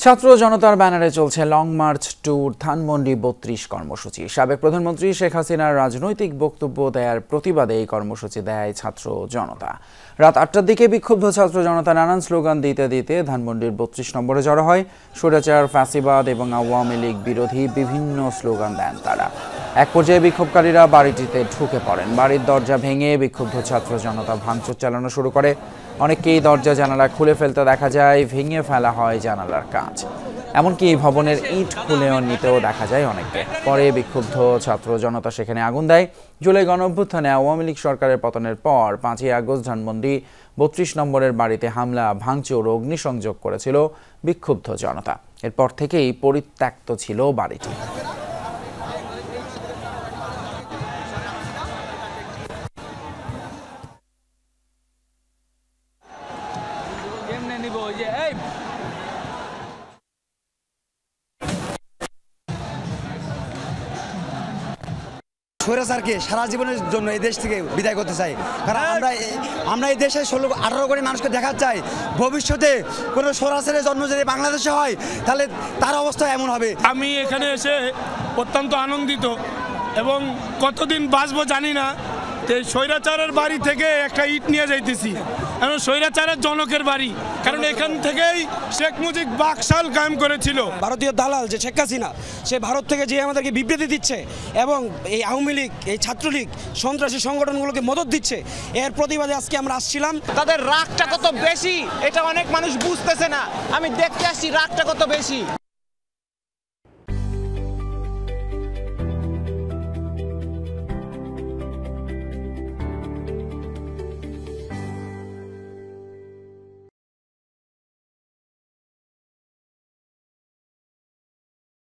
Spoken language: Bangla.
ছাত্র জনতার ব্যানারে চলছে লং মার্চ টু ধানমন্ডি ৩২ কর্মসূচি। সাবেক প্রধানমন্ত্রী শেখ হাসিনার রাজনৈতিক বক্তব্য দেওয়ার প্রতিবাদে এই কর্মসূচি দেয় ছাত্র জনতা। রাত ৮টার দিকে বিক্ষুব্ধ ছাত্র জনতা নানান স্লোগান দিতে দিতে ধানমন্ডির ৩২ নম্বরে জড়ো হয়। স্বৈরাচার, ফ্যাসিবাদ এবং আওয়ামী লীগ বিরোধী বিভিন্ন স্লোগান দেন তারা। এক পর্যায়ে বিক্ষোভকারীরা বাড়িটিতে ঢুকে পড়েন। বাড়ির দরজা ভেঙে বিক্ষুব্ধ ছাত্র জনতা ভাঙচুর চালানো শুরু করে। অনেককেই দরজা জানালা খুলে ফেলতে দেখা যায়, ভেঙে ফেলা হয় জানালার কাঁচ, এমনকি ভবনের ইট খুলেও নিতেও দেখা যায় অনেককে। পরে বিক্ষুব্ধ ছাত্র জনতা সেখানে আগুন দেয়। জুলাই গণঅভ্যুত্থানে আওয়ামী লীগ সরকারের পতনের পর ৫ই আগস্ট ধানমন্ডি ৩২ নম্বরের বাড়িতে হামলা, ভাঙচুর ও অগ্নিসংযোগ করেছিল বিক্ষুব্ধ জনতা। এরপর থেকেই পরিত্যক্ত ছিল বাড়িটি। স্বৈরাচারকে সারা জীবনের জন্য এই দেশ থেকে বিদায় করতে চাই। কারণ আমরা এই দেশে ১৬-১৮ কোটি মানুষকে দেখাতে চাই, ভবিষ্যতে কোনো স্বৈরাচারের জন্ম যদি বাংলাদেশে হয় তাহলে তার অবস্থা এমন হবে। আমি এখানে এসে অত্যন্ত আনন্দিত এবং কতদিন বাঁচবো জানি না। স্বৈরাচারের বাড়ি থেকে একটা ইট নিয়ে যাইতেছি, এখন স্বৈরাচারের জনকের বাড়ি, কারণ এখান থেকেই শেখ মুজিব বাকশাল কায়েম করেছিল। ভারতীয় দালাল যে শেখ হাসিনা, সে ভারত থেকে যে আমাদেরকে বিবৃতি দিচ্ছে এবং এই আওয়ামী লীগ, এই ছাত্রলীগ, সন্ত্রাসী সংগঠনগুলোকে মদত দিচ্ছে, এর প্রতিবাদে আজকে আমরা আসছিলাম। তাদের রাগটা কত বেশি এটা অনেক মানুষ বুঝতেছে না। আমি দেখতে আসছি রাগটা কত বেশি।